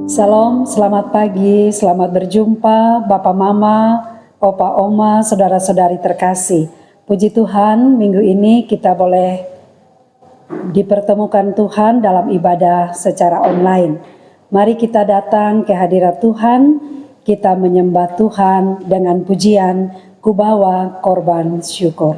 Salam, selamat pagi, selamat berjumpa Bapak Mama, Opa Oma, saudara-saudari terkasih. Puji Tuhan, minggu ini kita boleh dipertemukan Tuhan dalam ibadah secara online. Mari kita datang ke hadirat Tuhan, kita menyembah Tuhan dengan pujian, kubawa korban syukur.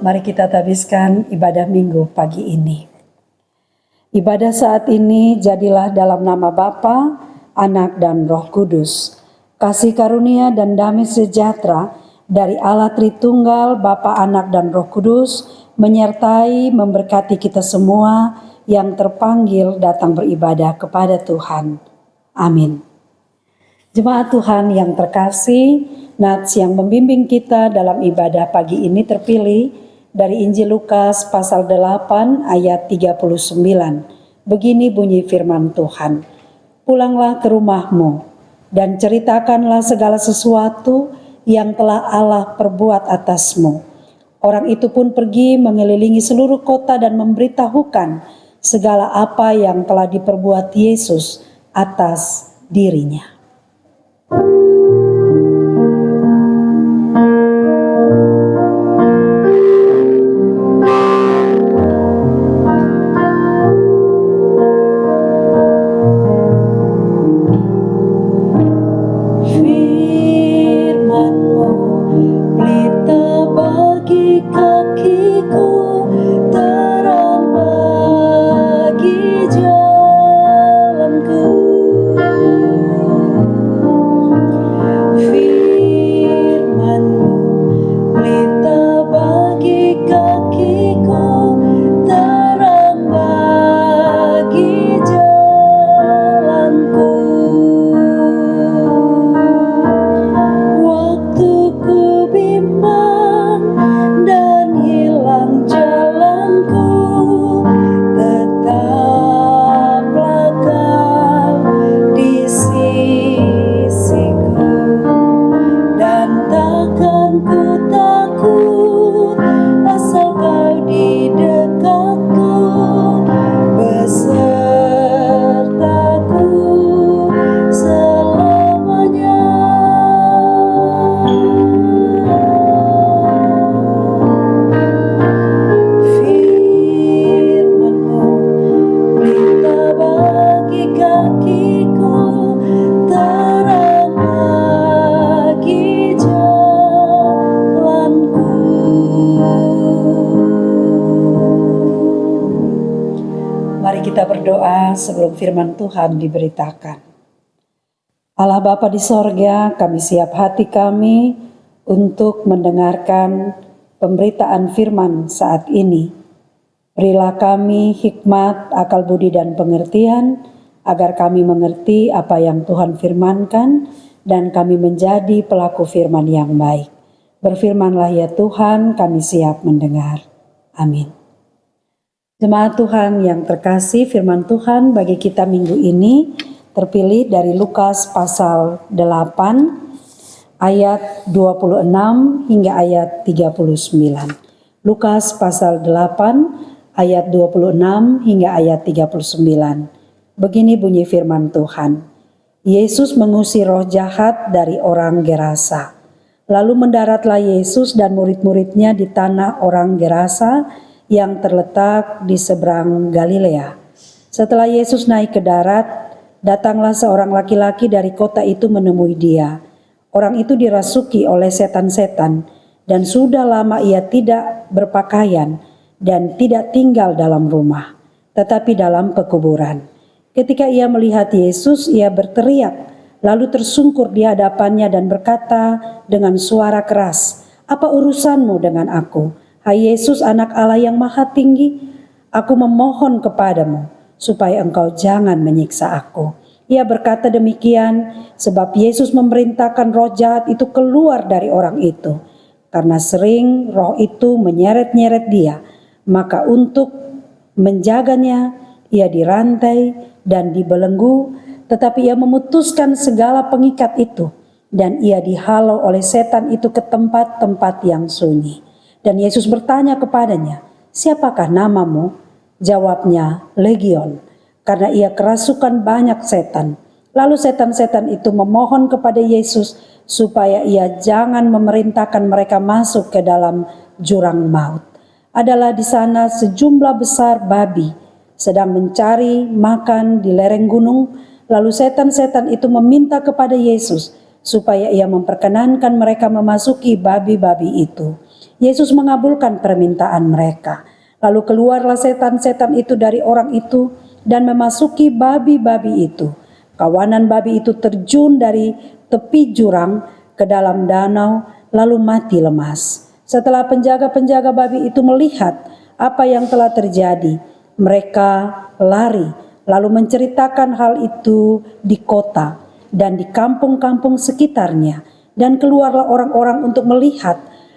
Mari kita tabiskan ibadah minggu pagi ini. Ibadah saat ini jadilah dalam nama Bapa, Anak dan Roh Kudus. Kasih karunia dan damai sejahtera dari Allah Tritunggal, Bapa, Anak dan Roh Kudus menyertai memberkati kita semua yang terpanggil datang beribadah kepada Tuhan. Amin. Jemaat Tuhan yang terkasih, nats yang membimbing kita dalam ibadah pagi ini terpilih dari Injil Lukas pasal 8 ayat 39. Begini bunyi firman Tuhan. Pulanglah ke rumahmu dan ceritakanlah segala sesuatu yang telah Allah perbuat atasmu. Orang itu pun pergi mengelilingi seluruh kota dan memberitahukan segala apa yang telah diperbuat Yesus atas dirinya. Jalanku berdoa sebelum firman Tuhan diberitakan. Allah Bapa di sorga, kami siap hati kami untuk mendengarkan pemberitaan firman saat ini. Berilah kami hikmat, akal budi dan pengertian, agar kami mengerti apa yang Tuhan firmankan dan kami menjadi pelaku firman yang baik. Berfirmanlah ya Tuhan, kami siap mendengar. Amin. Jemaat Tuhan yang terkasih, firman Tuhan bagi kita minggu ini terpilih dari Lukas pasal 8 ayat 26 hingga ayat 39. Lukas pasal 8 ayat 26 hingga ayat 39. Begini bunyi firman Tuhan. Yesus mengusir roh jahat dari orang Gerasa. Lalu mendaratlah Yesus dan murid-muridnya di tanah orang Gerasa yang terletak di seberang Galilea. Setelah Yesus naik ke darat, datanglah seorang laki-laki dari kota itu menemui dia. Orang itu dirasuki oleh setan-setan dan sudah lama ia tidak berpakaian dan tidak tinggal dalam rumah, tetapi dalam pekuburan. Ketika ia melihat Yesus, ia berteriak, lalu tersungkur di hadapannya dan berkata dengan suara keras, "Apa urusanmu dengan aku? Hai Yesus, anak Allah yang maha tinggi, aku memohon kepadamu supaya engkau jangan menyiksa aku." Ia berkata demikian sebab Yesus memerintahkan roh jahat itu keluar dari orang itu. Karena sering roh itu menyeret-nyeret dia, maka untuk menjaganya ia dirantai dan dibelenggu, tetapi ia memutuskan segala pengikat itu dan ia dihalau oleh setan itu ke tempat-tempat yang sunyi. Dan Yesus bertanya kepadanya, "Siapakah namamu?" Jawabnya, "Legion," karena ia kerasukan banyak setan. Lalu setan-setan itu memohon kepada Yesus supaya ia jangan memerintahkan mereka masuk ke dalam jurang maut. Adalah di sana sejumlah besar babi sedang mencari makan di lereng gunung. Lalu setan-setan itu meminta kepada Yesus supaya ia memperkenankan mereka memasuki babi-babi itu. Yesus mengabulkan permintaan mereka. Lalu keluarlah setan-setan itu dari orang itu dan memasuki babi-babi itu. Kawanan babi itu terjun dari tepi jurang ke dalam danau lalu mati lemas. Setelah penjaga-penjaga babi itu melihat apa yang telah terjadi, mereka lari lalu menceritakan hal itu di kota dan di kampung-kampung sekitarnya. Dan keluarlah orang-orang untuk melihat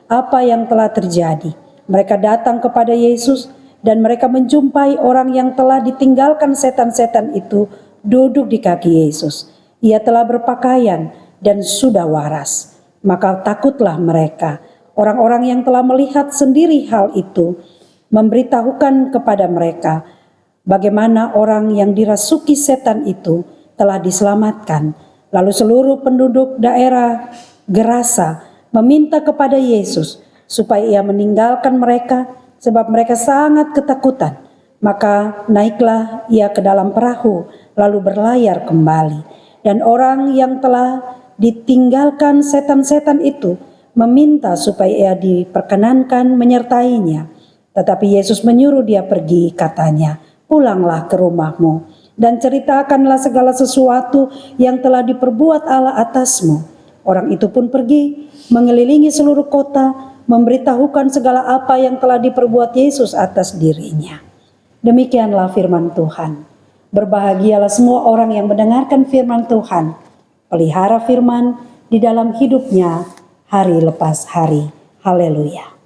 apa yang telah terjadi. Mereka datang kepada Yesus dan mereka menjumpai orang yang telah ditinggalkan setan-setan itu duduk di kaki Yesus. Ia telah berpakaian dan sudah waras. Maka takutlah mereka. Orang-orang yang telah melihat sendiri hal itu memberitahukan kepada mereka bagaimana orang yang dirasuki setan itu telah diselamatkan. Lalu seluruh penduduk daerah Gerasa meminta kepada Yesus supaya ia meninggalkan mereka sebab mereka sangat ketakutan. Maka naiklah ia ke dalam perahu lalu berlayar kembali. Dan orang yang telah ditinggalkan setan-setan itu meminta supaya ia diperkenankan menyertainya. Tetapi Yesus menyuruh dia pergi, katanya, "Pulanglah ke rumahmu dan ceritakanlah segala sesuatu yang telah diperbuat Allah atasmu." Orang itu pun pergi mengelilingi seluruh kota, memberitahukan segala apa yang telah diperbuat Yesus atas dirinya. Demikianlah firman Tuhan. Berbahagialah semua orang yang mendengarkan firman Tuhan, pelihara firman di dalam hidupnya hari lepas hari. Haleluya.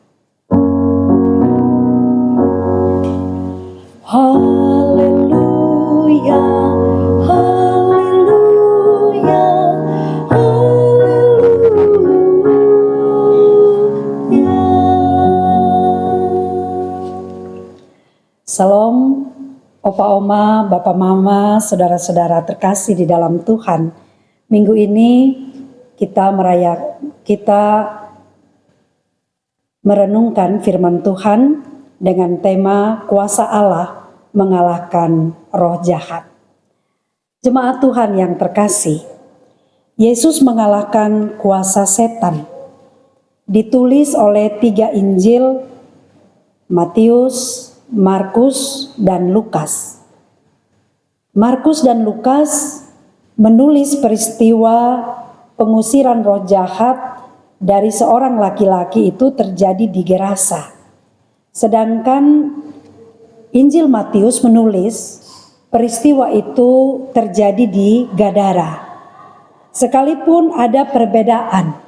Haleluya. Haleluya. Salam, Opa Oma, Bapak Mama, saudara-saudara terkasih di dalam Tuhan. Minggu ini kita merenungkan firman Tuhan dengan tema kuasa Allah mengalahkan roh jahat. Jemaat Tuhan yang terkasih, Yesus mengalahkan kuasa setan. Ditulis oleh 3 Injil, Matius, Markus, dan Lukas. Markus dan Lukas menulis peristiwa pengusiran roh jahat dari seorang laki-laki itu terjadi di Gerasa. Sedangkan Injil Matius menulis peristiwa itu terjadi di Gadara. Sekalipun ada perbedaan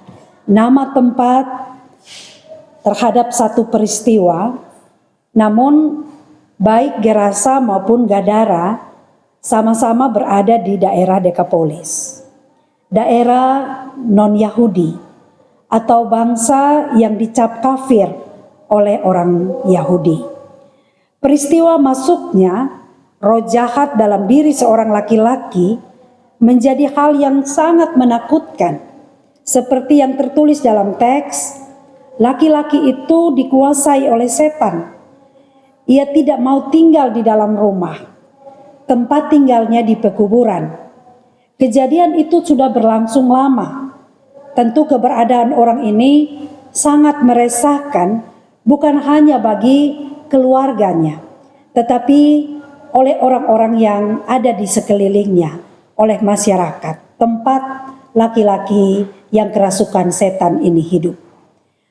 nama tempat terhadap satu peristiwa, namun baik Gerasa maupun Gadara sama-sama berada di daerah Dekapolis, daerah non-Yahudi atau bangsa yang dicap kafir oleh orang Yahudi. Peristiwa masuknya roh jahat dalam diri seorang laki-laki menjadi hal yang sangat menakutkan. Seperti yang tertulis dalam teks, laki-laki itu dikuasai oleh setan. Ia tidak mau tinggal di dalam rumah, tempat tinggalnya di pekuburan. Kejadian itu sudah berlangsung lama. Tentu keberadaan orang ini sangat meresahkan, bukan hanya bagi keluarganya, tetapi oleh orang-orang yang ada di sekelilingnya, oleh masyarakat, tempat laki-laki yang kerasukan setan ini hidup.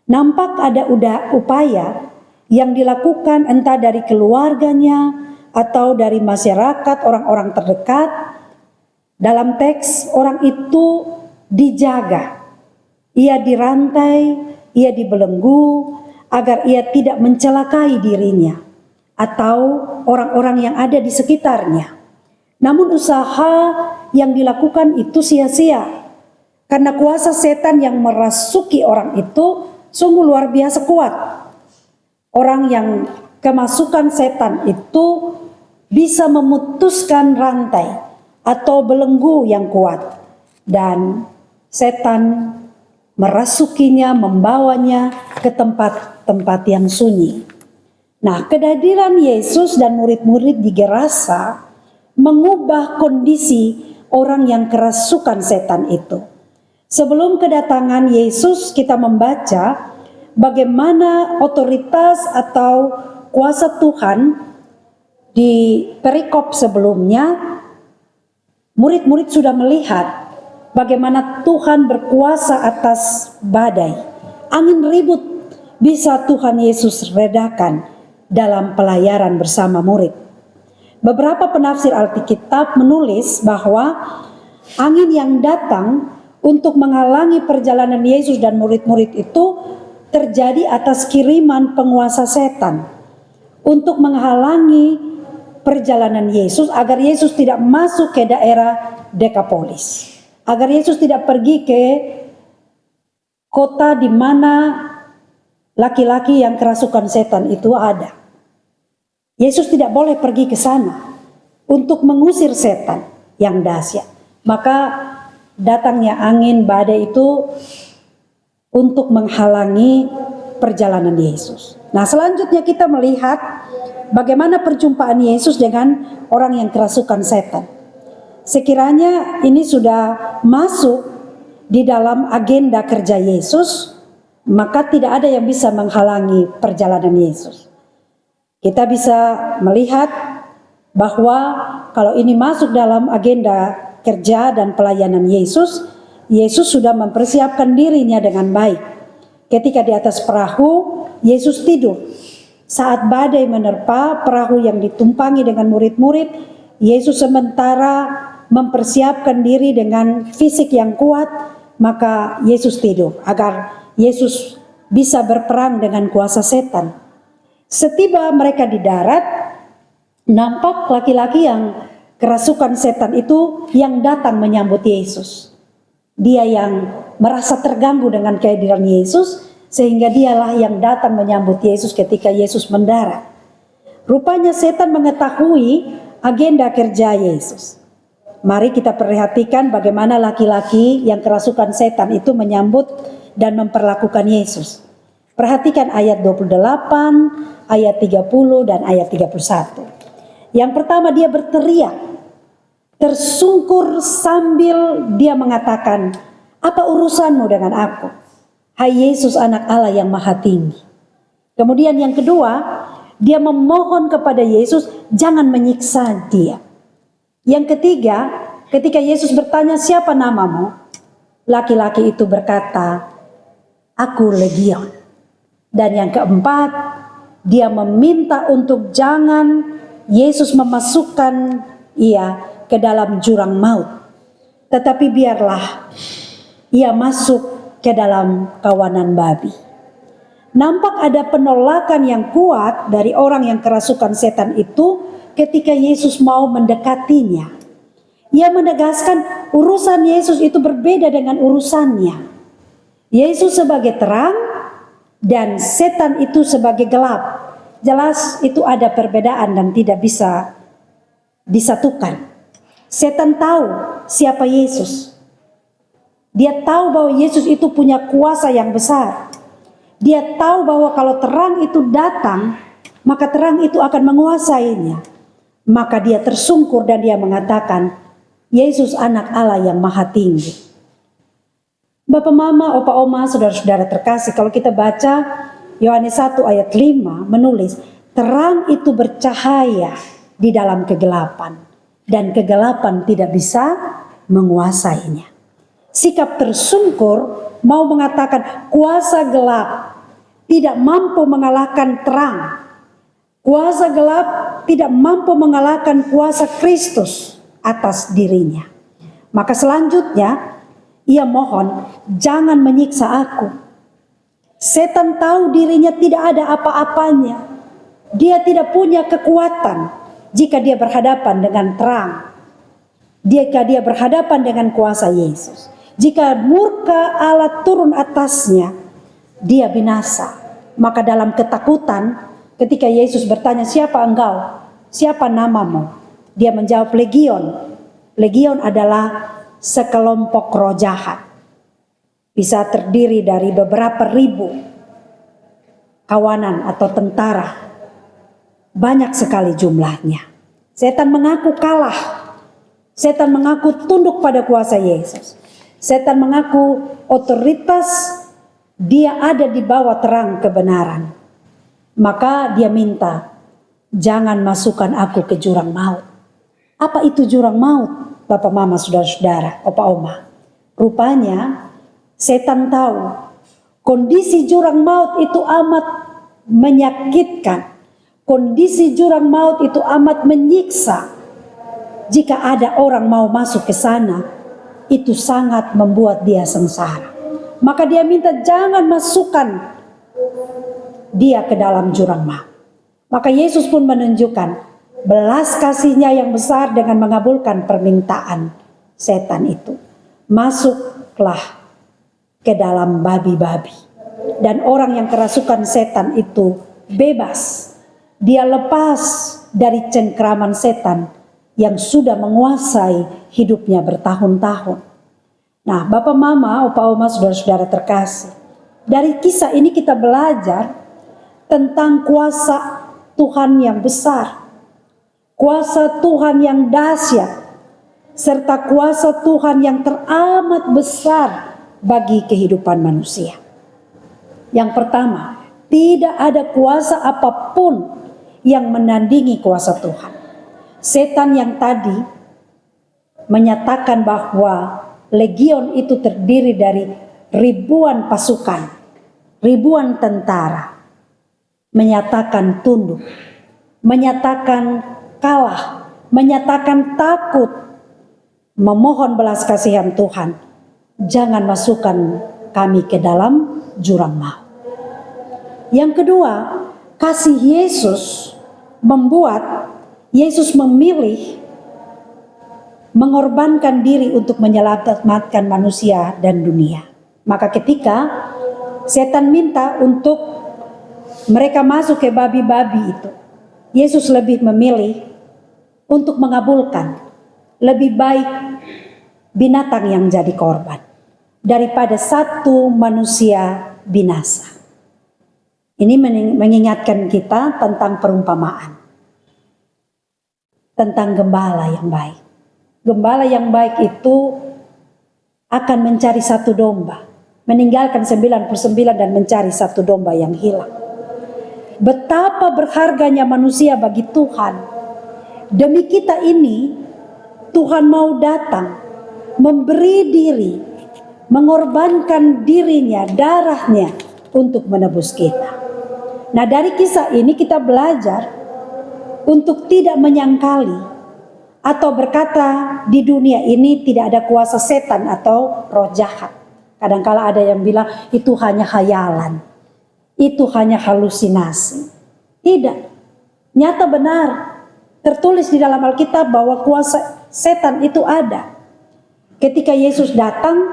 Nampak ada upaya yang dilakukan entah dari keluarganya atau dari masyarakat, orang-orang terdekat. Dalam teks, orang itu dijaga, ia dirantai, ia dibelenggu agar ia tidak mencelakai dirinya atau orang-orang yang ada di sekitarnya. Namun usaha yang dilakukan itu sia-sia, karena kuasa setan yang merasuki orang itu sungguh luar biasa kuat. Orang yang kemasukan setan itu bisa memutuskan rantai atau belenggu yang kuat, dan setan merasukinya, membawanya ke tempat-tempat yang sunyi. Nah, kehadiran Yesus dan murid-murid di Gerasa mengubah kondisi orang yang kerasukan setan itu. Sebelum kedatangan Yesus, kita membaca bagaimana otoritas atau kuasa Tuhan di perikop sebelumnya. Murid-murid sudah melihat bagaimana Tuhan berkuasa atas badai. Angin ribut bisa Tuhan Yesus redakan dalam pelayaran bersama murid. Beberapa penafsir Alkitab menulis bahwa angin yang datang untuk menghalangi perjalanan Yesus dan murid-murid itu terjadi atas kiriman penguasa setan untuk menghalangi perjalanan Yesus agar Yesus tidak masuk ke daerah Dekapolis, agar Yesus tidak pergi ke kota di mana laki-laki yang kerasukan setan itu ada. Yesus tidak boleh pergi ke sana untuk mengusir setan yang dahsyat. Maka datangnya angin badai itu untuk menghalangi perjalanan Yesus. Nah, selanjutnya kita melihat bagaimana perjumpaan Yesus dengan orang yang kerasukan setan. Sekiranya ini sudah masuk di dalam agenda kerja Yesus, maka tidak ada yang bisa menghalangi perjalanan Yesus. Kita bisa melihat bahwa kalau ini masuk dalam agenda kerja dan pelayanan Yesus, Yesus sudah mempersiapkan dirinya dengan baik. Ketika di atas perahu, Yesus tidur. Saat badai menerpa perahu yang ditumpangi dengan murid-murid, Yesus sementara mempersiapkan diri dengan fisik yang kuat, maka Yesus tidur agar Yesus bisa berperang dengan kuasa setan. Setiba mereka di darat, nampak laki-laki yang kerasukan setan itu yang datang menyambut Yesus. Dia yang merasa terganggu dengan kehadiran Yesus, sehingga dialah yang datang menyambut Yesus ketika Yesus mendarat. Rupanya setan mengetahui agenda kerja Yesus. Mari kita perhatikan bagaimana laki-laki yang kerasukan setan itu menyambut dan memperlakukan Yesus. Perhatikan ayat 28, ayat 30 dan ayat 31. Yang pertama, dia berteriak, tersungkur sambil dia mengatakan, "Apa urusanmu dengan aku, hai Yesus anak Allah yang maha tinggi?" Kemudian yang kedua, dia memohon kepada Yesus jangan menyiksa dia. Yang ketiga, ketika Yesus bertanya, siapa namamu? Laki-laki itu berkata, aku Legion. Dan yang keempat, dia meminta untuk jangan Yesus memasukkan ia ke dalam jurang maut, tetapi biarlah ia masuk ke dalam kawanan babi. Nampak ada penolakan yang kuat dari orang yang kerasukan setan itu ketika Yesus mau mendekatinya. Ia menegaskan urusan Yesus itu berbeda dengan urusannya. Yesus sebagai terang dan setan itu sebagai gelap. Jelas itu ada perbedaan dan tidak bisa disatukan. Setan tahu siapa Yesus. Dia tahu bahwa Yesus itu punya kuasa yang besar. Dia tahu bahwa kalau terang itu datang, maka terang itu akan menguasainya. Maka dia tersungkur dan dia mengatakan, Yesus anak Allah yang maha tinggi. Bapak, mama, opa, oma, saudara-saudara terkasih, kalau kita baca Yohanes 1 ayat 5 menulis, terang itu bercahaya di dalam kegelapan dan kegelapan tidak bisa menguasainya. Sikap tersungkur mau mengatakan kuasa gelap tidak mampu mengalahkan terang. Kuasa gelap tidak mampu mengalahkan kuasa Kristus atas dirinya. Maka selanjutnya ia mohon, jangan menyiksa aku. Setan tahu dirinya tidak ada apa-apanya. Dia tidak punya kekuatan jika dia berhadapan dengan terang. Jika dia berhadapan dengan kuasa Yesus. Jika murka Allah turun atasnya, dia binasa. Maka dalam ketakutan, ketika Yesus bertanya, siapa engkau? Siapa namamu? Dia menjawab, Legion. Legion adalah sekelompok roh jahat. Bisa terdiri dari beberapa ribu kawanan atau tentara. Banyak sekali jumlahnya. Setan mengaku kalah. Setan mengaku tunduk pada kuasa Yesus. Setan mengaku otoritas dia ada di bawah terang kebenaran. Maka dia minta, jangan masukkan aku ke jurang maut. Apa itu jurang maut? Bapak, mama, saudara-saudara, opa, oma. Rupanya setan tahu kondisi jurang maut itu amat menyakitkan. Kondisi jurang maut itu amat menyiksa. Jika ada orang mau masuk ke sana, itu sangat membuat dia sengsara. Maka dia minta jangan masukkan dia ke dalam jurang maut. Maka Yesus pun menunjukkan belas kasihnya yang besar dengan mengabulkan permintaan setan itu. Masuklah ke dalam babi-babi. Dan orang yang kerasukan setan itu bebas. Dia lepas dari cengkraman setan yang sudah menguasai hidupnya bertahun-tahun. Nah, Bapak, Mama, Opa, Oma, saudara-saudara terkasih. Dari kisah ini kita belajar tentang kuasa Tuhan yang besar. Kuasa Tuhan yang dahsyat. Serta kuasa Tuhan yang teramat besar bagi kehidupan manusia. Yang pertama, tidak ada kuasa apapun yang menandingi kuasa Tuhan. Setan yang tadi menyatakan bahwa legion itu terdiri dari ribuan pasukan, ribuan tentara, menyatakan tunduk, menyatakan kalah, menyatakan takut, memohon belas kasihan Tuhan, jangan masukkan kami ke dalam jurang maut. Yang kedua, kasih Yesus membuat Yesus memilih mengorbankan diri untuk menyelamatkan manusia dan dunia. Maka ketika setan minta untuk mereka masuk ke babi-babi itu, Yesus lebih memilih untuk mengabulkan. Lebih baik binatang yang jadi korban daripada satu manusia binasa. Ini mengingatkan kita tentang perumpamaan, tentang gembala yang baik. Gembala yang baik itu akan mencari satu domba, meninggalkan 99 dan mencari satu domba yang hilang. Betapa berharganya manusia bagi Tuhan. Demi kita ini, Tuhan mau datang, memberi diri, mengorbankan dirinya, darahnya untuk menebus kita. Nah, dari kisah ini kita belajar untuk tidak menyangkali atau berkata di dunia ini tidak ada kuasa setan atau roh jahat. Kadang-kala ada yang bilang itu hanya khayalan, itu hanya halusinasi. Tidak, nyata benar. Tertulis di dalam Alkitab bahwa kuasa setan itu ada. Ketika Yesus datang,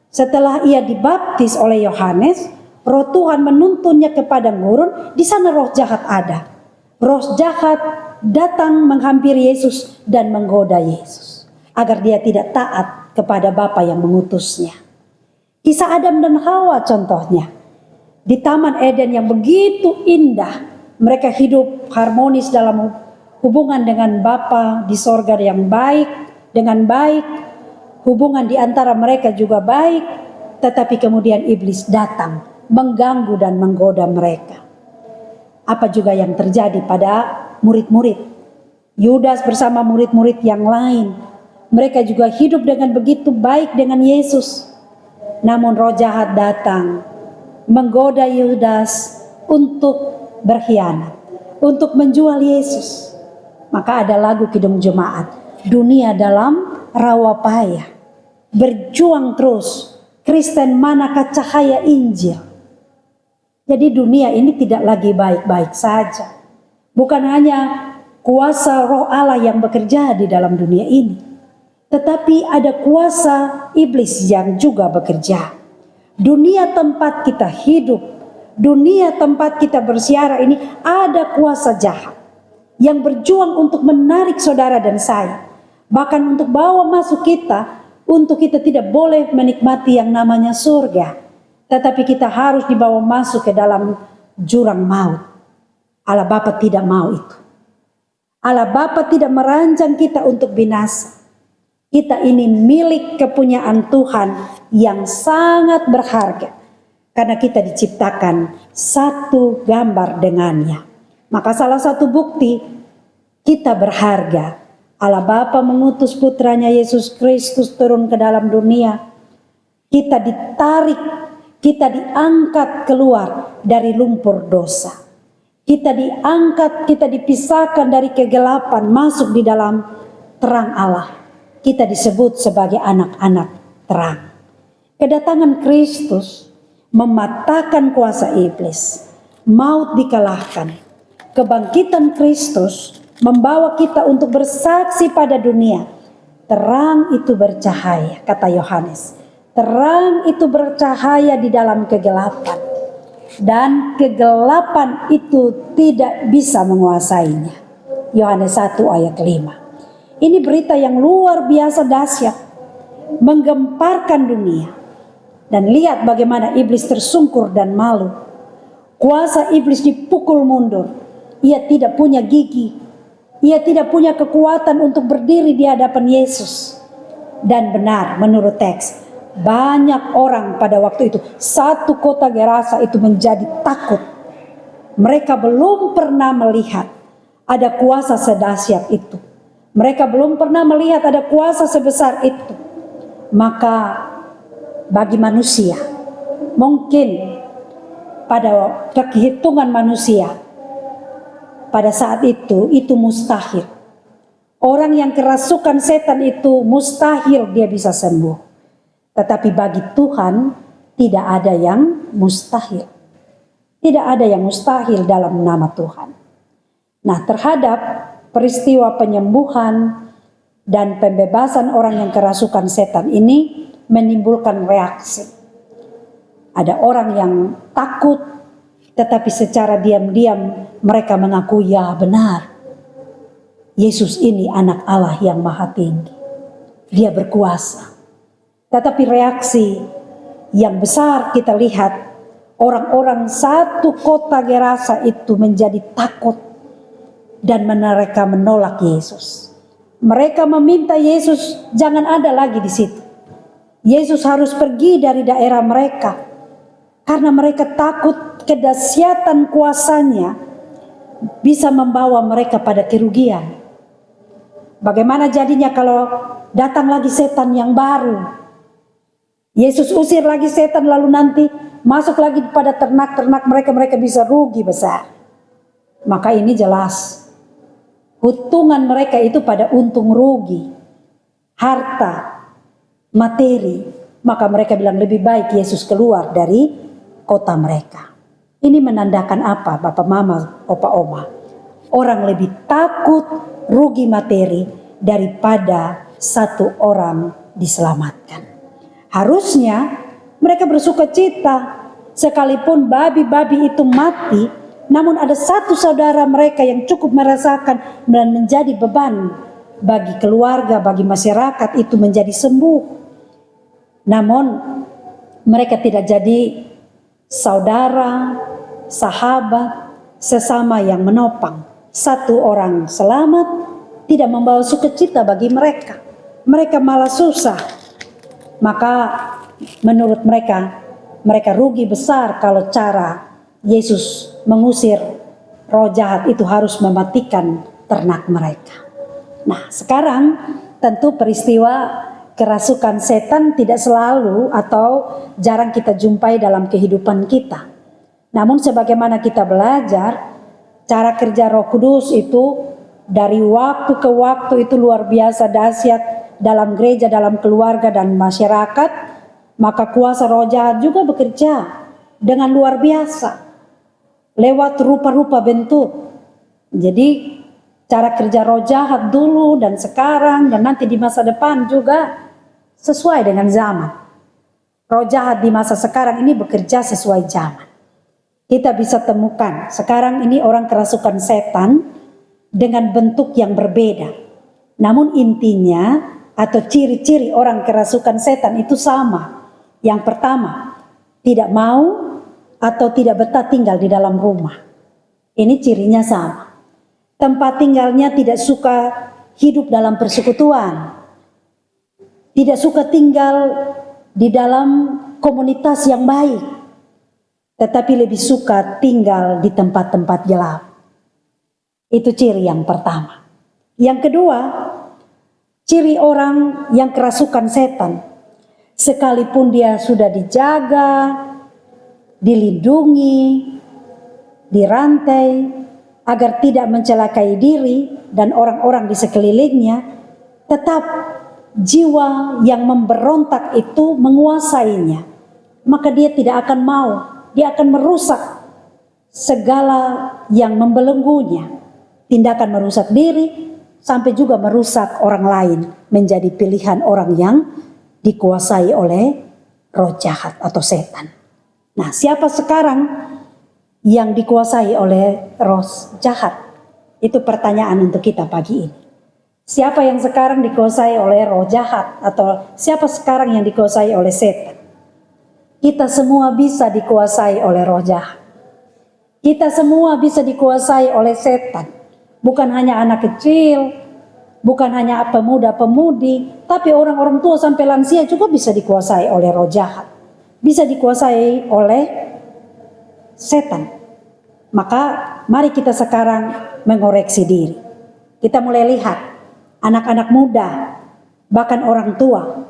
setelah ia dibaptis oleh Yohanes, roh Tuhan menuntunnya ke padang gurun. Di sana roh jahat ada. Roh jahat datang menghampiri Yesus dan menggoda Yesus agar dia tidak taat kepada Bapa yang mengutusnya. Kisah Adam dan Hawa contohnya. Di Taman Eden yang begitu indah, mereka hidup harmonis dalam hubungan dengan Bapa di sorga yang baik, dengan baik. Hubungan di antara mereka juga baik, tetapi kemudian iblis datang mengganggu dan menggoda mereka. Apa juga yang terjadi pada murid-murid? Yudas bersama murid-murid yang lain, mereka juga hidup dengan begitu baik dengan Yesus. Namun roh jahat datang menggoda Yudas untuk berkhianat, untuk menjual Yesus. Maka ada lagu Kidung Jemaat, dunia dalam rawa payah, berjuang terus, Kristen manakah cahaya Injil. Jadi dunia ini tidak lagi baik-baik saja. Bukan hanya kuasa roh Allah yang bekerja di dalam dunia ini, tetapi ada kuasa iblis yang juga bekerja. Dunia tempat kita hidup, dunia tempat kita bersiara ini ada kuasa jahat yang berjuang untuk menarik saudara dan saya, bahkan untuk bawa masuk kita, untuk kita tidak boleh menikmati yang namanya surga, tetapi kita harus dibawa masuk ke dalam jurang maut. Allah Bapa tidak mau itu. Allah Bapa tidak merancang kita untuk binasa. Kita ini milik kepunyaan Tuhan yang sangat berharga, karena kita diciptakan satu gambar dengannya. Maka salah satu bukti kita berharga, Allah Bapa mengutus putranya Yesus Kristus turun ke dalam dunia. Kita ditarik, kita diangkat keluar dari lumpur dosa. Kita diangkat, kita dipisahkan dari kegelapan, masuk di dalam terang Allah. Kita disebut sebagai anak-anak terang. Kedatangan Kristus mematahkan kuasa iblis. Maut dikalahkan. Kebangkitan Kristus membawa kita untuk bersaksi pada dunia. Terang itu bercahaya, kata Yohanes. Terang itu bercahaya di dalam kegelapan. Dan kegelapan itu tidak bisa menguasainya. Yohanes 1 ayat 5. Ini berita yang luar biasa dahsyat, menggemparkan dunia. Dan lihat bagaimana iblis tersungkur dan malu. Kuasa iblis dipukul mundur. Ia tidak punya gigi. Ia tidak punya kekuatan untuk berdiri di hadapan Yesus. Dan benar menurut teks, banyak orang pada waktu itu, satu kota Gerasa itu menjadi takut. Mereka belum pernah melihat ada kuasa sedahsyat itu. Mereka belum pernah melihat ada kuasa sebesar itu. Maka bagi manusia, mungkin pada kehitungan manusia, pada saat itu mustahil. Orang yang kerasukan setan itu mustahil dia bisa sembuh. Tetapi bagi Tuhan tidak ada yang mustahil. Tidak ada yang mustahil dalam nama Tuhan. Nah, terhadap peristiwa penyembuhan dan pembebasan orang yang kerasukan setan ini menimbulkan reaksi. Ada orang yang takut, tetapi secara diam-diam mereka mengaku ya benar. Yesus ini anak Allah yang maha tinggi. Dia berkuasa. Tetapi reaksi yang besar kita lihat, orang-orang satu kota Gerasa itu menjadi takut dan mereka menolak Yesus. Mereka meminta Yesus jangan ada lagi di situ. Yesus harus pergi dari daerah mereka karena mereka takut kedahsyatan kuasanya bisa membawa mereka pada kerugian. Bagaimana jadinya kalau datang lagi setan yang baru? Yesus usir lagi setan lalu nanti masuk lagi pada ternak-ternak mereka bisa rugi besar. Maka ini jelas hitungan mereka itu pada untung rugi, harta, materi. Maka mereka bilang lebih baik Yesus keluar dari kota mereka. Ini menandakan apa Bapak Mama, Opa Oma? Orang lebih takut rugi materi daripada satu orang diselamatkan. Harusnya mereka bersuka cita sekalipun babi-babi itu mati, namun ada satu saudara mereka yang cukup merasakan dan menjadi beban bagi keluarga, bagi masyarakat itu menjadi sembuh. Namun mereka tidak jadi saudara, sahabat, sesama yang menopang. Satu orang selamat tidak membawa sukacita bagi mereka. Mereka malah susah. Maka menurut mereka rugi besar kalau cara Yesus mengusir roh jahat itu harus mematikan ternak mereka. Nah, sekarang tentu peristiwa kerasukan setan tidak selalu atau jarang kita jumpai dalam kehidupan kita. Namun sebagaimana kita belajar, cara kerja Roh Kudus itu dari waktu ke waktu itu luar biasa dahsyat dalam gereja, dalam keluarga dan masyarakat. Maka kuasa roh jahat juga bekerja dengan luar biasa lewat rupa-rupa bentuk. Jadi cara kerja roh jahat dulu dan sekarang dan nanti di masa depan juga sesuai dengan zaman. Roh jahat di masa sekarang ini bekerja sesuai zaman. Kita bisa temukan sekarang ini orang kerasukan setan dengan bentuk yang berbeda. Namun intinya atau ciri-ciri orang kerasukan setan itu sama. Yang pertama, tidak mau atau tidak betah tinggal di dalam rumah. Ini cirinya sama. Tempat tinggalnya tidak suka hidup dalam persekutuan. Tidak suka tinggal di dalam komunitas yang baik, tetapi lebih suka tinggal di tempat-tempat gelap. Itu ciri yang pertama. Yang kedua, ciri orang yang kerasukan setan, sekalipun dia sudah dijaga, dilindungi, dirantai, agar tidak mencelakai diri dan orang-orang di sekelilingnya, tetap jiwa yang memberontak itu menguasainya. Maka dia tidak akan mau, dia akan merusak segala yang membelenggunya. Tindakan merusak diri sampai juga merusak orang lain menjadi pilihan orang yang dikuasai oleh roh jahat atau setan. Nah, siapa sekarang yang dikuasai oleh roh jahat? Itu pertanyaan untuk kita pagi ini. Siapa yang sekarang dikuasai oleh roh jahat atau siapa sekarang yang dikuasai oleh setan? Kita semua bisa dikuasai oleh roh jahat. Kita semua bisa dikuasai oleh setan. Bukan hanya anak kecil, bukan hanya pemuda-pemudi, tapi orang-orang tua sampai lansia juga bisa dikuasai oleh roh jahat. Bisa dikuasai oleh setan. Maka mari kita sekarang mengoreksi diri. Kita mulai lihat anak-anak muda, bahkan orang tua.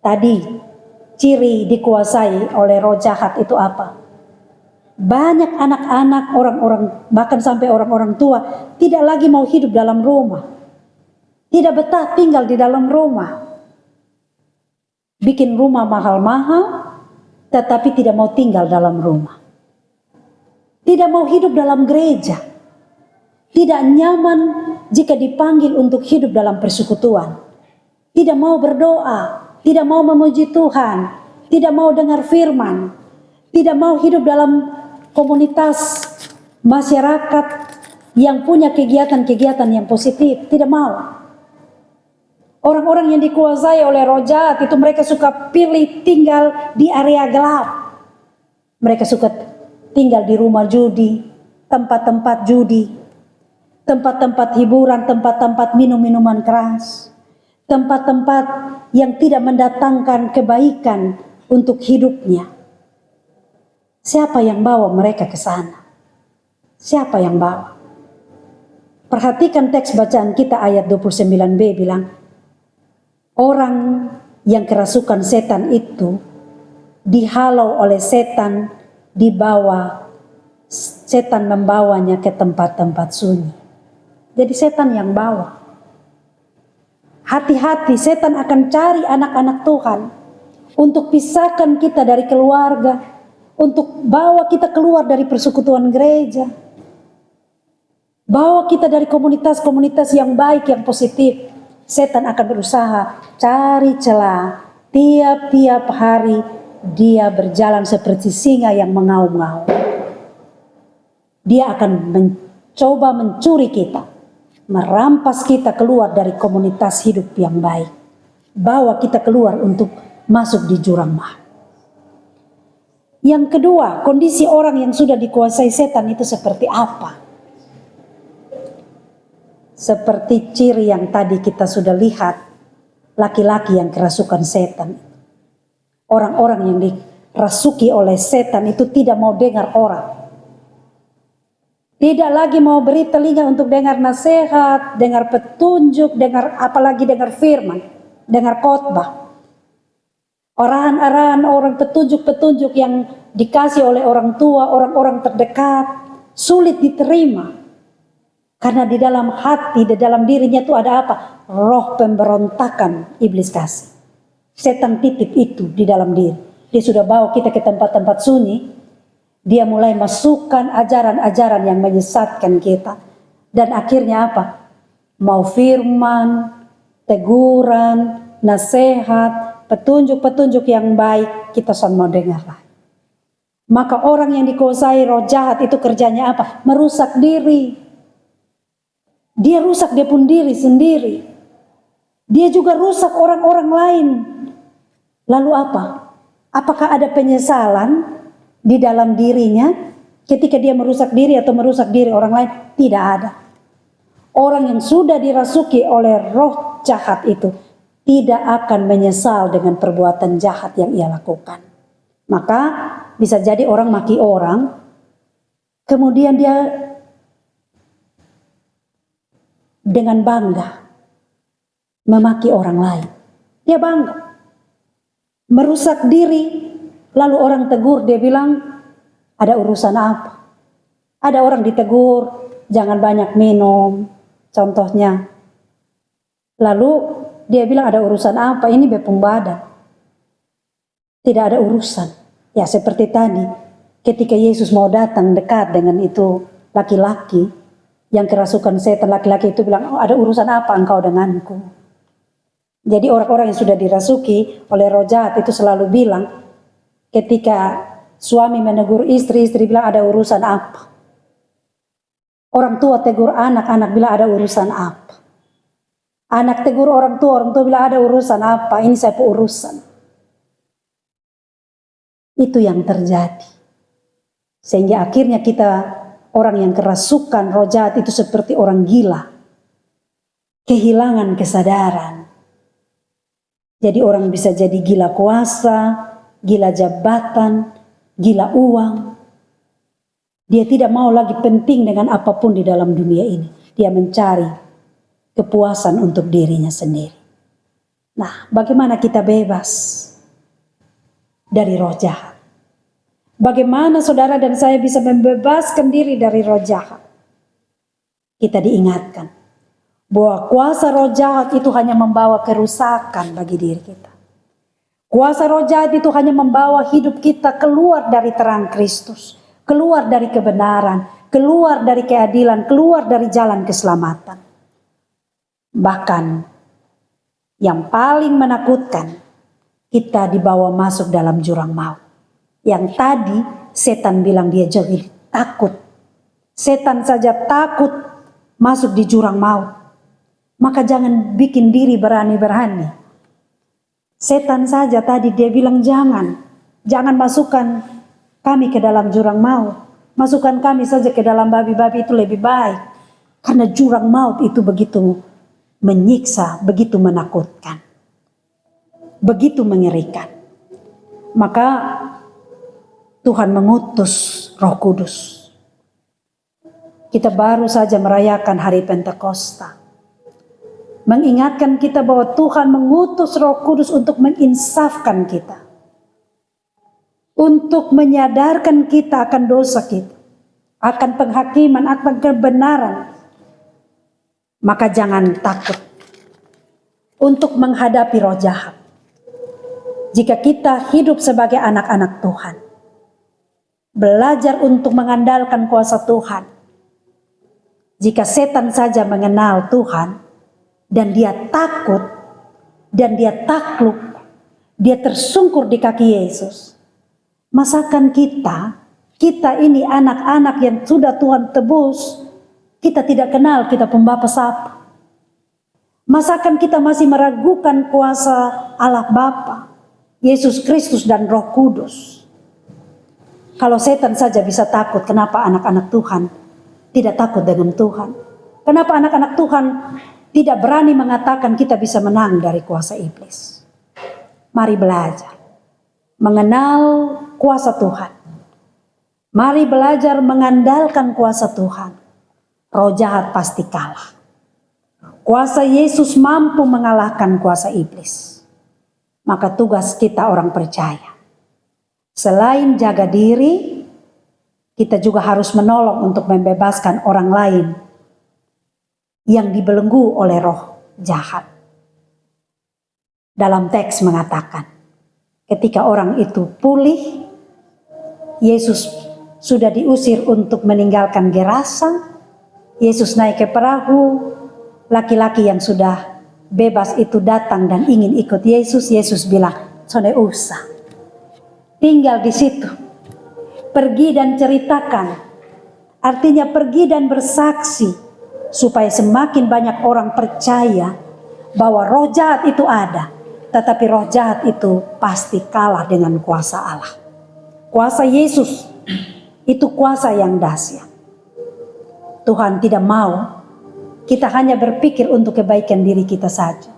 Tadi ciri dikuasai oleh roh jahat itu apa? Banyak anak-anak, orang-orang, bahkan sampai orang-orang tua tidak lagi mau hidup dalam rumah. Tidak betah tinggal di dalam rumah. Bikin rumah mahal-mahal, tetapi tidak mau tinggal dalam rumah. Tidak mau hidup dalam gereja. Tidak nyaman jika dipanggil untuk hidup dalam persekutuan. Tidak mau berdoa, tidak mau memuji Tuhan, tidak mau dengar firman, tidak mau hidup dalam komunitas masyarakat yang punya kegiatan-kegiatan yang positif, tidak mau. Orang-orang yang dikuasai oleh roh jahat itu mereka suka pilih tinggal di area gelap. Mereka suka tinggal di rumah judi, tempat-tempat judi, tempat-tempat hiburan, tempat-tempat minum-minuman keras, tempat-tempat yang tidak mendatangkan kebaikan untuk hidupnya. Siapa yang bawa mereka ke sana? Siapa yang bawa? Perhatikan teks bacaan kita ayat 29b bilang, orang yang kerasukan setan itu dihalau oleh setan, setan membawanya ke tempat-tempat sunyi. Jadi setan yang bawa. Hati-hati, setan akan cari anak-anak Tuhan untuk pisahkan kita dari keluarga, untuk bawa kita keluar dari persekutuan gereja, bawa kita dari komunitas-komunitas yang baik, yang positif. Setan akan berusaha cari celah. Tiap-tiap hari dia berjalan seperti singa yang mengaum-ngaum. Dia akan mencoba mencuri kita, merampas kita keluar dari komunitas hidup yang baik, bawa kita keluar untuk masuk di jurang maut. Yang kedua, kondisi orang yang sudah dikuasai setan itu seperti apa? Seperti ciri yang tadi kita sudah lihat, laki-laki yang kerasukan setan. Orang-orang yang dirasuki oleh setan itu tidak mau dengar orang. Tidak lagi mau beri telinga untuk dengar nasihat, dengar petunjuk, apalagi dengar firman, dengar khotbah. Arahan-arahan orang, petunjuk-petunjuk yang dikasih oleh orang tua, orang-orang terdekat, sulit diterima. Karena di dalam hati, di dalam dirinya itu ada apa? Roh pemberontakan iblis kasih. Setan titip itu di dalam diri. Dia sudah bawa kita ke tempat-tempat sunyi. Dia mulai masukkan ajaran-ajaran yang menyesatkan kita. Dan akhirnya apa? Mau firman, teguran, nasihat, petunjuk-petunjuk yang baik, kita mau dengar lah. Maka orang yang dikuasai roh jahat itu kerjanya apa? Merusak diri. Dia rusak dia pun diri sendiri. Dia juga rusak orang-orang lain. Lalu apa? Apakah ada penyesalan di dalam dirinya ketika dia merusak diri atau merusak diri orang lain? Tidak ada. Orang yang sudah dirasuki oleh roh jahat itu tidak akan menyesal dengan perbuatan jahat yang ia lakukan. Maka bisa jadi orang maki orang, kemudian dia dengan bangga memaki orang lain. Dia bangga. Merusak diri, lalu orang tegur, dia bilang, ada urusan apa? Ada orang ditegur, jangan banyak minum, contohnya. Lalu dia bilang, ada urusan apa? Ini bepung badan. Tidak ada urusan. Ya seperti tadi, ketika Yesus mau datang dekat dengan itu laki-laki, yang kerasukan setan, laki-laki itu bilang, oh, ada urusan apa engkau denganku? Jadi orang-orang yang sudah dirasuki oleh roh jahat itu selalu bilang, ketika suami menegur istri, istri bilang ada urusan apa? Orang tua tegur anak, anak bilang ada urusan apa? Anak tegur orang tua bilang ada urusan apa? Ini saya urusan. Itu yang terjadi. Sehingga akhirnya kita orang yang kerasukan roh jahat itu seperti orang gila. Kehilangan kesadaran. Jadi orang bisa jadi gila kuasa, gila jabatan, gila uang. Dia tidak mau lagi penting dengan apapun di dalam dunia ini. Dia mencari kepuasan untuk dirinya sendiri. Nah, bagaimana kita bebas dari roh jahat? Bagaimana saudara dan saya bisa membebaskan diri dari roh jahat? Kita diingatkan bahwa kuasa roh jahat itu hanya membawa kerusakan bagi diri kita. Kuasa roh jahat itu hanya membawa hidup kita keluar dari terang Kristus, keluar dari kebenaran, keluar dari keadilan, keluar dari jalan keselamatan. Bahkan yang paling menakutkan, kita dibawa masuk dalam jurang maut. Yang tadi setan bilang dia jadi takut. Setan saja takut masuk di jurang maut. Maka jangan bikin diri berani-berani. Setan saja tadi dia bilang jangan masukkan kami ke dalam jurang maut. Masukkan kami saja ke dalam babi-babi itu lebih baik. Karena jurang maut itu begitu menyiksa, begitu menakutkan. Begitu mengerikan. Maka Tuhan mengutus Roh Kudus Kita baru saja merayakan hari Pentakosta. Mengingatkan kita bahwa Tuhan mengutus Roh Kudus untuk menginsafkan kita. Untuk menyadarkan kita akan dosa kita. Akan penghakiman, akan kebenaran. Maka jangan takut untuk menghadapi roh jahat. Jika kita hidup sebagai anak-anak Tuhan. Belajar untuk mengandalkan kuasa Tuhan. Jika setan saja mengenal Tuhan dan dia takut dan dia takluk, dia tersungkur di kaki Yesus. Masakan kita ini anak-anak yang sudah Tuhan tebus, kita tidak kenal kita pembapa siapa. Masakan kita masih meragukan kuasa Allah Bapa, Yesus Kristus dan Roh Kudus. Kalau setan saja bisa takut, kenapa anak-anak Tuhan tidak takut dengan Tuhan? Kenapa anak-anak Tuhan tidak berani mengatakan kita bisa menang dari kuasa iblis? Mari belajar mengenal kuasa Tuhan. Mari belajar mengandalkan kuasa Tuhan. Roh jahat pasti kalah. Kuasa Yesus mampu mengalahkan kuasa iblis. Maka tugas kita orang percaya, selain jaga diri, kita juga harus menolong untuk membebaskan orang lain yang dibelenggu oleh roh jahat. Dalam teks mengatakan, ketika orang itu pulih, Yesus sudah diusir untuk meninggalkan Gerasa. Yesus naik ke perahu, laki-laki yang sudah bebas itu datang dan ingin ikut Yesus. Yesus bilang, "Tidak usah, tinggal di situ. Pergi dan ceritakan." Artinya pergi dan bersaksi supaya semakin banyak orang percaya bahwa roh jahat itu ada, tetapi roh jahat itu pasti kalah dengan kuasa Allah. Kuasa Yesus itu kuasa yang dahsyat. Tuhan tidak mau kita hanya berpikir untuk kebaikan diri kita saja.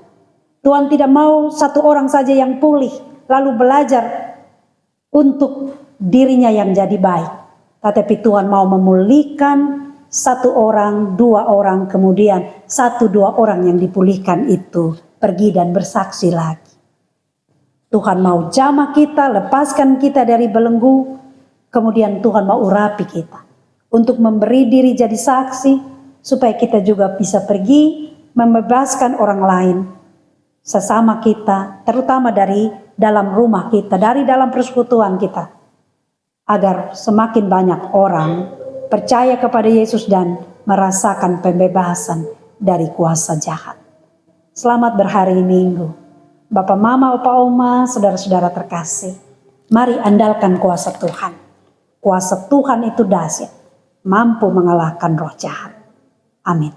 Tuhan tidak mau satu orang saja yang pulih, lalu belajar untuk dirinya yang jadi baik. Tetapi Tuhan mau memulihkan satu orang, dua orang, kemudian satu dua orang yang dipulihkan itu pergi dan bersaksi lagi. Tuhan mau jamah kita, lepaskan kita dari belenggu, kemudian Tuhan mau urapi kita untuk memberi diri jadi saksi, supaya kita juga bisa pergi membebaskan orang lain, sesama kita, terutama dari dalam rumah kita, dari dalam persekutuan kita, agar semakin banyak orang percaya kepada Yesus dan merasakan pembebasan dari kuasa jahat. Selamat berhari Minggu. Bapak, Mama, Opa, Oma, saudara-saudara terkasih, mari andalkan kuasa Tuhan. Kuasa Tuhan itu dahsyat, mampu mengalahkan roh jahat. Amin.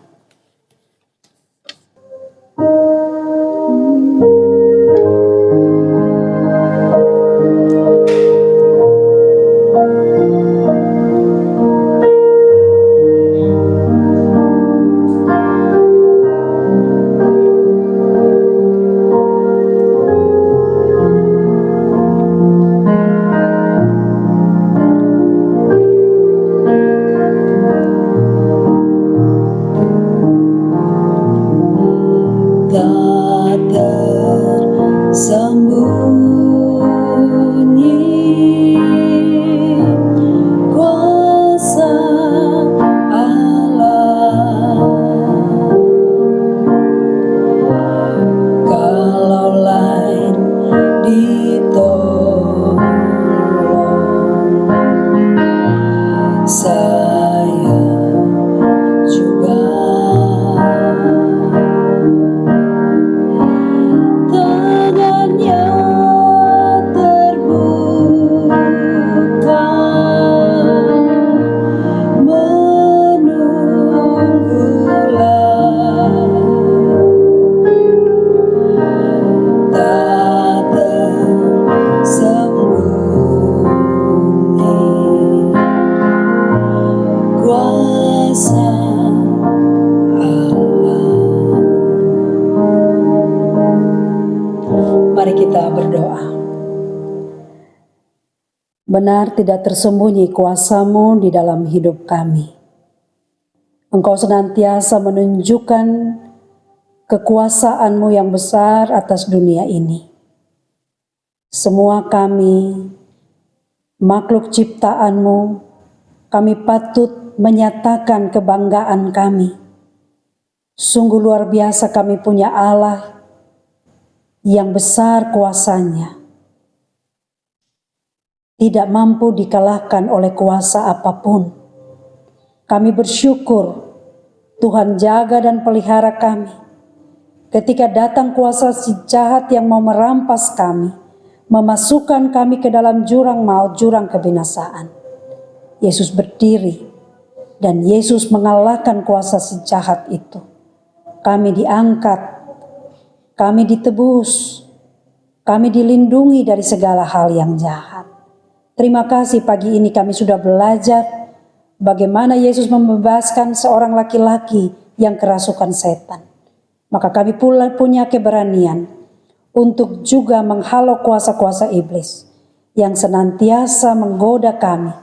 Benar tidak tersembunyi kuasa-Mu di dalam hidup kami. Engkau senantiasa menunjukkan kekuasaan-Mu yang besar atas dunia ini. Semua kami, makhluk ciptaan-Mu, kami patut menyatakan kebanggaan kami. Sungguh luar biasa kami punya Allah yang besar kuasanya. Tidak mampu dikalahkan oleh kuasa apapun. Kami bersyukur Tuhan jaga dan pelihara kami. Ketika datang kuasa si jahat yang mau merampas kami, memasukkan kami ke dalam jurang maut, jurang kebinasaan, Yesus berdiri dan Yesus mengalahkan kuasa si jahat itu. Kami diangkat, kami ditebus, kami dilindungi dari segala hal yang jahat. Terima kasih pagi ini kami sudah belajar bagaimana Yesus membebaskan seorang laki-laki yang kerasukan setan. Maka kami pula punya keberanian untuk juga menghalau kuasa-kuasa iblis yang senantiasa menggoda kami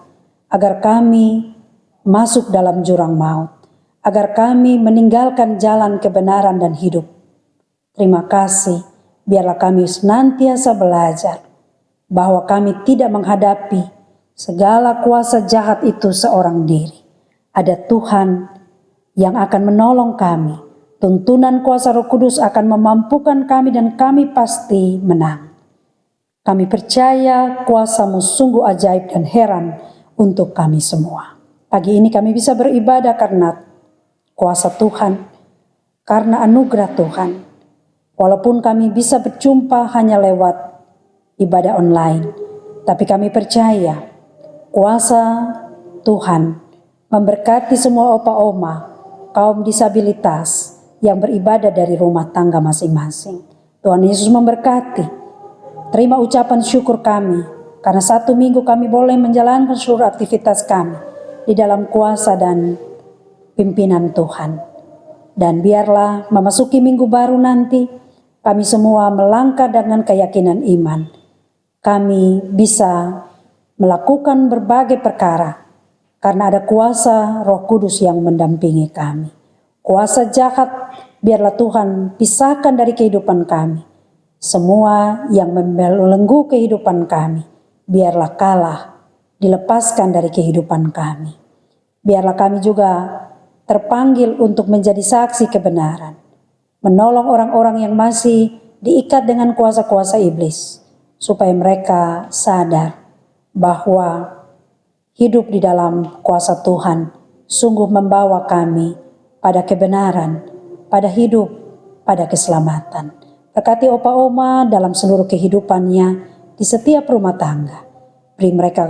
agar kami masuk dalam jurang maut, agar kami meninggalkan jalan kebenaran dan hidup. Terima kasih, biarlah kami senantiasa belajar bahwa kami tidak menghadapi segala kuasa jahat itu seorang diri. Ada Tuhan yang akan menolong kami. Tuntunan kuasa Roh Kudus akan memampukan kami dan kami pasti menang. Kami percaya kuasa-Mu sungguh ajaib dan heran untuk kami semua. Pagi ini kami bisa beribadah karena kuasa Tuhan, karena anugerah Tuhan. Walaupun kami bisa berjumpa hanya lewat ibadah online, tapi kami percaya kuasa Tuhan memberkati semua opa-oma, kaum disabilitas yang beribadah dari rumah tangga masing-masing. Tuhan Yesus memberkati. Terima ucapan syukur kami, karena 1 minggu kami boleh menjalankan seluruh aktivitas kami di dalam kuasa dan pimpinan Tuhan. Dan biarlah memasuki minggu baru nanti, kami semua melangkah dengan keyakinan iman. Kami bisa melakukan berbagai perkara, karena ada kuasa Roh Kudus yang mendampingi kami. Kuasa jahat biarlah Tuhan pisahkan dari kehidupan kami. Semua yang membelenggu kehidupan kami, biarlah kalah, dilepaskan dari kehidupan kami. Biarlah kami juga terpanggil untuk menjadi saksi kebenaran, menolong orang-orang yang masih diikat dengan kuasa-kuasa iblis, supaya mereka sadar bahwa hidup di dalam kuasa Tuhan sungguh membawa kami pada kebenaran, pada hidup, pada keselamatan. Berkati opa-oma dalam seluruh kehidupannya di setiap rumah tangga. Beri mereka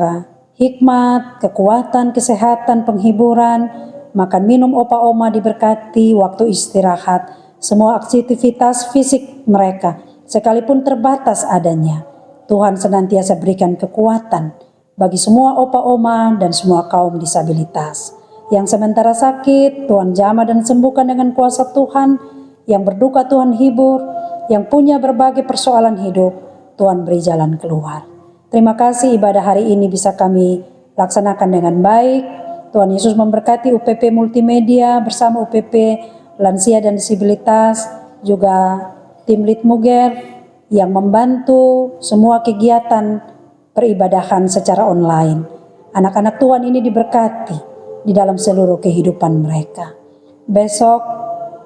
hikmat, kekuatan, kesehatan, penghiburan, makan minum opa-oma diberkati, waktu istirahat, semua aktivitas fisik mereka, sekalipun terbatas adanya. Tuhan senantiasa berikan kekuatan bagi semua opa-oma dan semua kaum disabilitas. Yang sementara sakit, Tuhan jamah dan sembuhkan dengan kuasa Tuhan. Yang berduka Tuhan hibur. Yang punya berbagai persoalan hidup, Tuhan beri jalan keluar. Terima kasih ibadah hari ini bisa kami laksanakan dengan baik. Tuhan Yesus memberkati UPP Multimedia bersama UPP Lansia dan Disabilitas, juga tim Lead Muger yang membantu semua kegiatan peribadahan secara online. Anak-anak Tuhan ini diberkati di dalam seluruh kehidupan mereka. Besok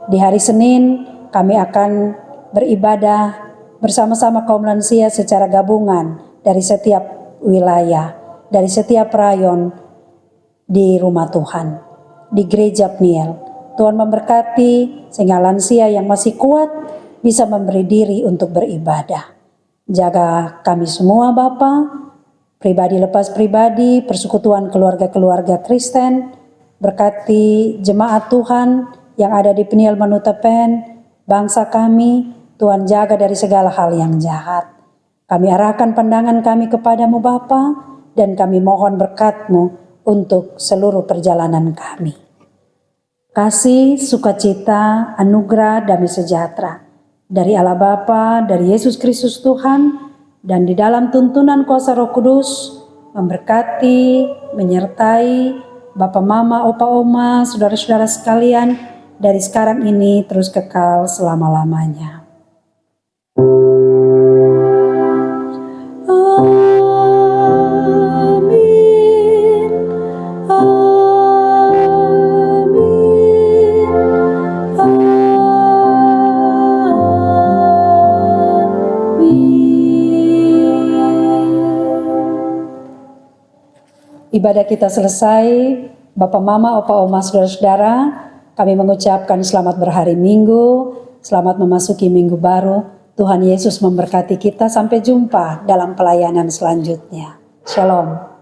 di hari Senin kami akan beribadah bersama-sama kaum lansia secara gabungan dari setiap wilayah, dari setiap rayon di rumah Tuhan, di gereja Pniel. Tuhan memberkati sehingga lansia yang masih kuat bisa memberi diri untuk beribadah. Jaga kami semua Bapa, pribadi lepas pribadi, persekutuan keluarga-keluarga Kristen, berkati jemaat Tuhan yang ada di Pniel Manutepen, bangsa kami, Tuhan jaga dari segala hal yang jahat. Kami arahkan pandangan kami kepadamu Bapa, dan kami mohon berkat-Mu untuk seluruh perjalanan kami. Kasih, sukacita, anugerah, damai sejahtera dari Allah Bapa, dari Yesus Kristus Tuhan, dan di dalam tuntunan kuasa Roh Kudus memberkati, menyertai Bapak, Mama, Opa, Oma, saudara-saudara sekalian, dari sekarang ini terus kekal selama-lamanya. Amin. Amin. Amin. Ibadah kita selesai. Bapak, Mama, Opa, Oma, saudara-saudara, kami mengucapkan selamat berhari Minggu, selamat memasuki Minggu baru. Tuhan Yesus memberkati kita, sampai jumpa dalam pelayanan selanjutnya. Shalom.